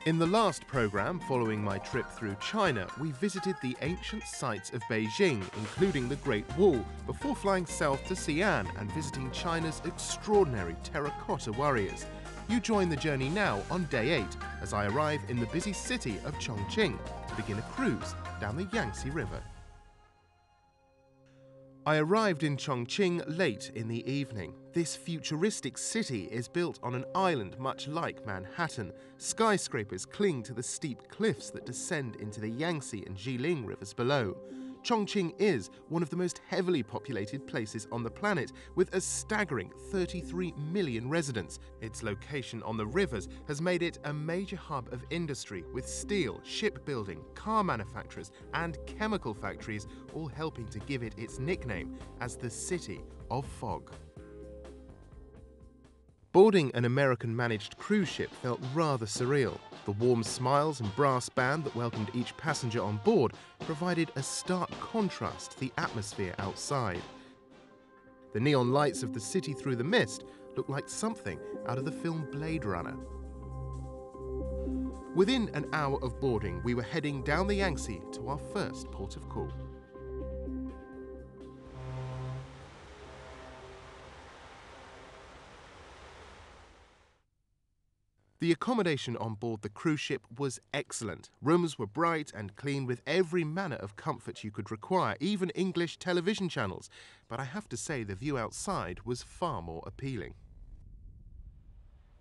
In the last programme, following my trip through China, we visited the ancient sites of Beijing, including the Great Wall, before flying south to Xi'an and visiting China's extraordinary terracotta warriors. You join the journey now on day 8 as I arrive in the busy city of Chongqing to begin a cruise down the Yangtze River. I arrived in Chongqing late in the evening. This futuristic city is built on an island much like Manhattan. Skyscrapers cling to the steep cliffs that descend into the Yangtze and Jilin rivers below. Chongqing is one of the most heavily populated places on the planet, with a staggering 33 million residents. Its location on the rivers has made it a major hub of industry, with steel, shipbuilding, car manufacturers and chemical factories all helping to give it its nickname as the City of Fog. Boarding an American-managed cruise ship felt rather surreal. The warm smiles and brass band that welcomed each passenger on board provided a stark contrast to the atmosphere outside. The neon lights of the city through the mist looked like something out of the film Blade Runner. Within an hour of boarding, we were heading down the Yangtze to our first port of call. The accommodation on board the cruise ship was excellent. Rooms were bright and clean with every manner of comfort you could require, even English television channels. But I have to say the view outside was far more appealing.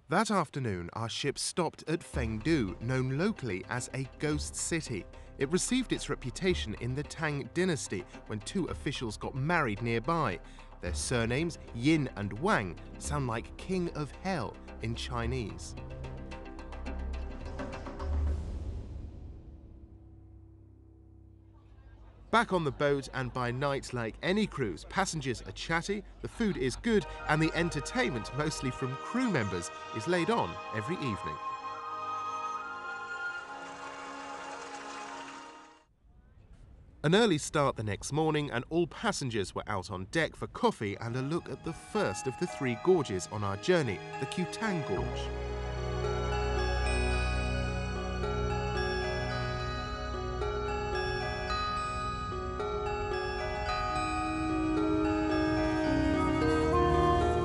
That afternoon, our ship stopped at Fengdu, known locally as a ghost city. It received its reputation in the Tang dynasty when two officials got married nearby. Their surnames, Yin and Wang, sound like King of Hell in Chinese. Back on the boat, and by night, like any cruise, passengers are chatty, the food is good, and the entertainment, mostly from crew members, is laid on every evening. An early start the next morning, and all passengers were out on deck for coffee and a look at the first of the 3 gorges on our journey, the Qutang Gorge.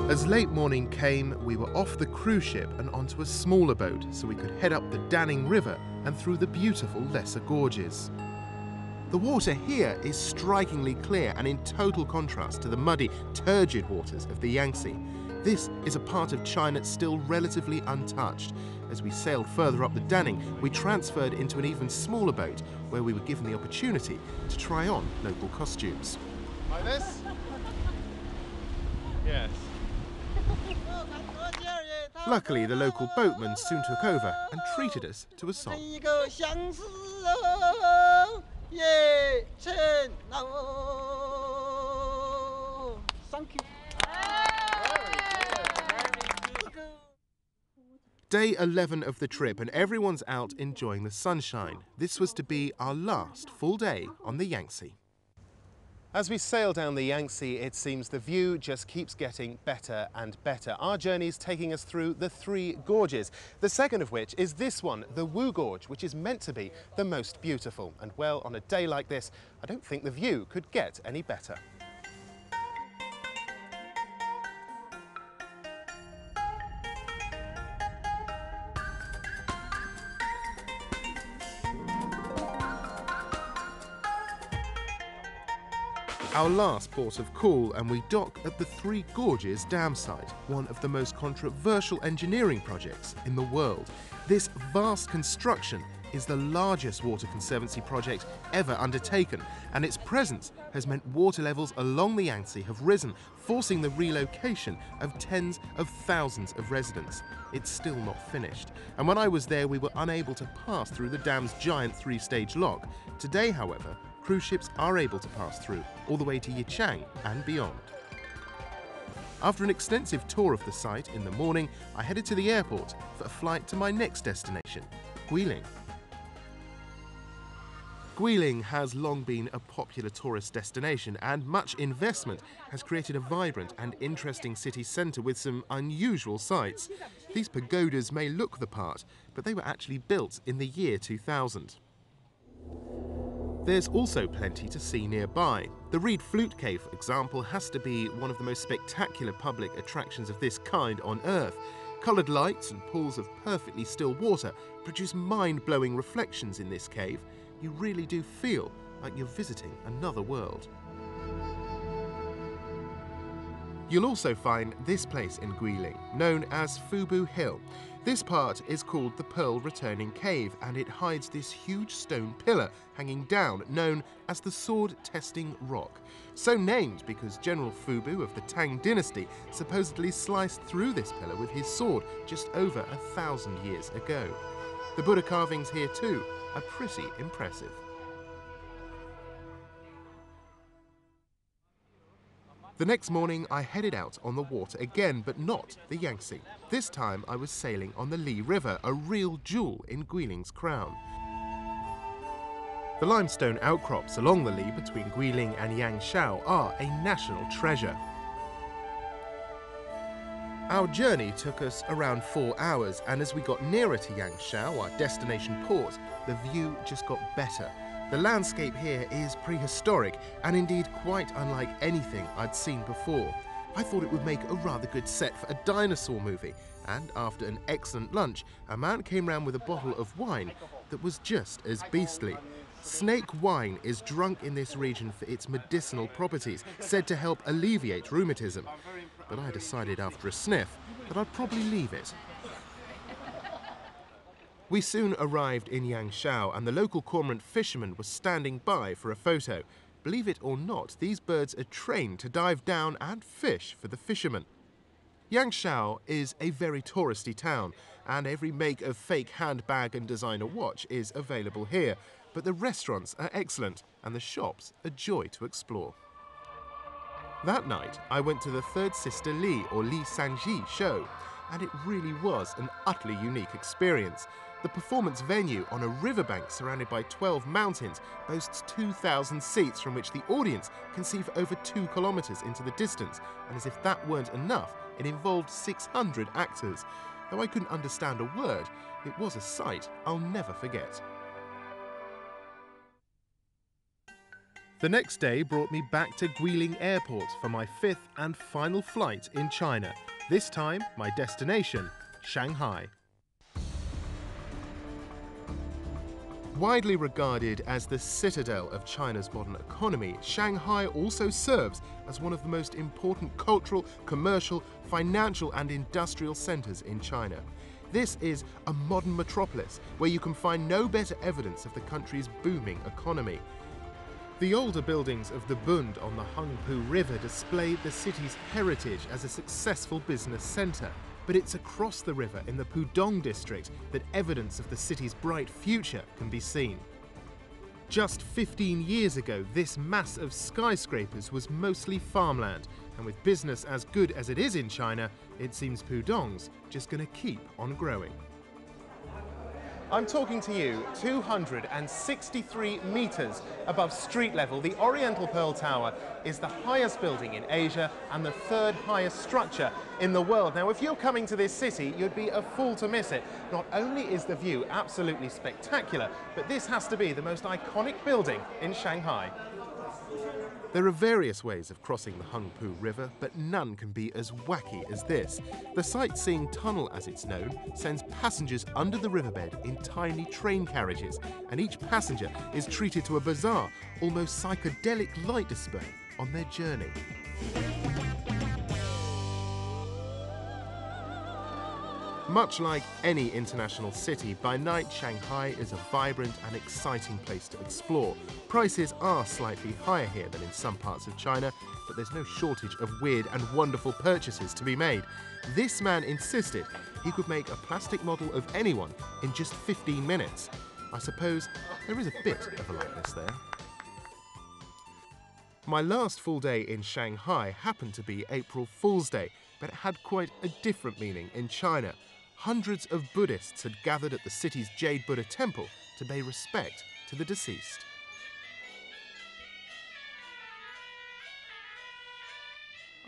As late morning came, we were off the cruise ship and onto a smaller boat so we could head up the Danning River and through the beautiful lesser gorges. The water here is strikingly clear and in total contrast to the muddy, turgid waters of the Yangtze. This is a part of China still relatively untouched. As we sailed further up the Danning, we transferred into an even smaller boat where we were given the opportunity to try on local costumes. Like this? Yes. Luckily, the local boatman soon took over and treated us to a song. Thank you. Day 11 of the trip, and everyone's out enjoying the sunshine. This was to be our last full day on the Yangtze. As we sail down the Yangtze, it seems the view just keeps getting better and better. Our journey's taking us through the 3 gorges, the second of which is this one, the Wu Gorge, which is meant to be the most beautiful. And well, on a day like this, I don't think the view could get any better. Our last port of call, and we dock at the 3 Gorges dam site, one of the most controversial engineering projects in the world. This vast construction is the largest water conservancy project ever undertaken, and its presence has meant water levels along the Yangtze have risen, forcing the relocation of tens of thousands of residents. It's still not finished, and when I was there we were unable to pass through the dam's giant 3-stage lock. Today, however, cruise ships are able to pass through, all the way to Yichang and beyond. After an extensive tour of the site in the morning, I headed to the airport for a flight to my next destination, Guilin. Guilin has long been a popular tourist destination, and much investment has created a vibrant and interesting city centre with some unusual sights. These pagodas may look the part, but they were actually built in the year 2000. There's also plenty to see nearby. The Reed Flute Cave, for example, has to be one of the most spectacular public attractions of this kind on Earth. Coloured lights and pools of perfectly still water produce mind-blowing reflections in this cave. You really do feel like you're visiting another world. You'll also find this place in Guilin, known as Fubu Hill. This part is called the Pearl Returning Cave, and it hides this huge stone pillar hanging down, known as the Sword Testing Rock. So named because General Fubu of the Tang dynasty supposedly sliced through this pillar with his sword just over 1,000 years ago. The Buddha carvings here too are pretty impressive. The next morning I headed out on the water again, but not the Yangtze. This time I was sailing on the Li River, a real jewel in Guilin's crown. The limestone outcrops along the Li between Guilin and Yangshao are a national treasure. Our journey took us around 4 hours, and as we got nearer to Yangshao, our destination port, the view just got better. The landscape here is prehistoric and indeed quite unlike anything I'd seen before. I thought it would make a rather good set for a dinosaur movie, and after an excellent lunch, a man came round with a bottle of wine that was just as beastly. Snake wine is drunk in this region for its medicinal properties, said to help alleviate rheumatism. But I decided after a sniff that I'd probably leave it. We soon arrived in Yangshao, and the local cormorant fisherman was standing by for a photo. Believe it or not, these birds are trained to dive down and fish for the fishermen. Yangshao is a very touristy town, and every make of fake handbag and designer watch is available here. But the restaurants are excellent, and the shops a joy to explore. That night, I went to the Third Sister Li, or Li Sanji show, and it really was an utterly unique experience. The performance venue on a riverbank surrounded by 12 mountains boasts 2,000 seats from which the audience can see for over 2 kilometres into the distance, and as if that weren't enough, it involved 600 actors. Though I couldn't understand a word, it was a sight I'll never forget. The next day brought me back to Guilin Airport for my 5th and final flight in China. This time, my destination, Shanghai. Widely regarded as the citadel of China's modern economy, Shanghai also serves as one of the most important cultural, commercial, financial and industrial centres in China. This is a modern metropolis where you can find no better evidence of the country's booming economy. The older buildings of the Bund on the Hungpu River display the city's heritage as a successful business centre. But it's across the river in the Pudong district that evidence of the city's bright future can be seen. Just 15 years ago, this mass of skyscrapers was mostly farmland, and with business as good as it is in China, it seems Pudong's just going to keep on growing. I'm talking to you 263 metres above street level. The Oriental Pearl Tower is the highest building in Asia and the 3rd highest structure in the world. Now, if you're coming to this city, you'd be a fool to miss it. Not only is the view absolutely spectacular, but this has to be the most iconic building in Shanghai. There are various ways of crossing the Hungpu River, but none can be as wacky as this. The sightseeing tunnel, as it's known, sends passengers under the riverbed in tiny train carriages, and each passenger is treated to a bizarre, almost psychedelic light display on their journey. Much like any international city, by night Shanghai is a vibrant and exciting place to explore. Prices are slightly higher here than in some parts of China, but there's no shortage of weird and wonderful purchases to be made. This man insisted he could make a plastic model of anyone in just 15 minutes. I suppose there is a bit of a likeness there. My last full day in Shanghai happened to be April Fool's Day, but it had quite a different meaning in China. Hundreds of Buddhists had gathered at the city's Jade Buddha temple to pay respect to the deceased.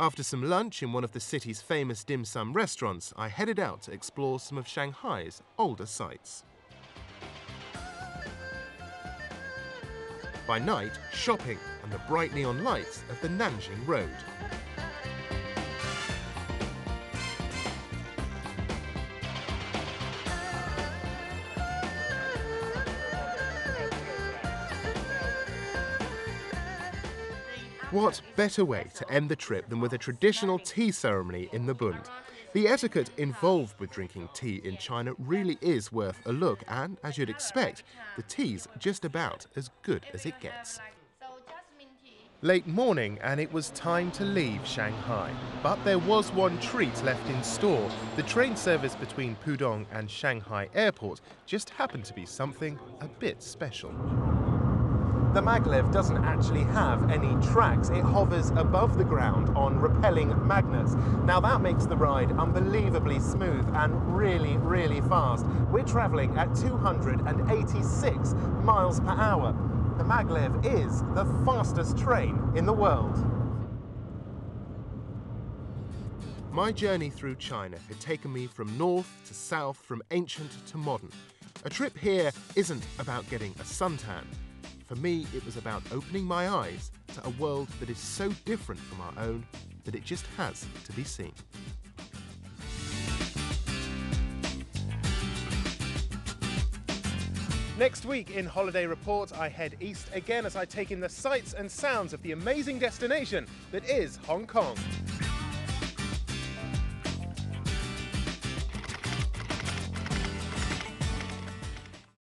After some lunch in one of the city's famous dim sum restaurants, I headed out to explore some of Shanghai's older sites. By night, shopping and the bright neon lights of the Nanjing Road. What better way to end the trip than with a traditional tea ceremony in the Bund? The etiquette involved with drinking tea in China really is worth a look, and as you'd expect, the tea's just about as good as it gets. Late morning and it was time to leave Shanghai. But there was one treat left in store. The train service between Pudong and Shanghai Airport just happened to be something a bit special. The maglev doesn't actually have any tracks. It hovers above the ground on rappelling magnets. Now that makes the ride unbelievably smooth and really, really fast. We're travelling at 286 miles per hour. The maglev is the fastest train in the world. My journey through China had taken me from north to south, from ancient to modern. A trip here isn't about getting a suntan. For me, it was about opening my eyes to a world that is so different from our own that it just has to be seen. Next week in Holiday Report, I head east again as I take in the sights and sounds of the amazing destination that is Hong Kong.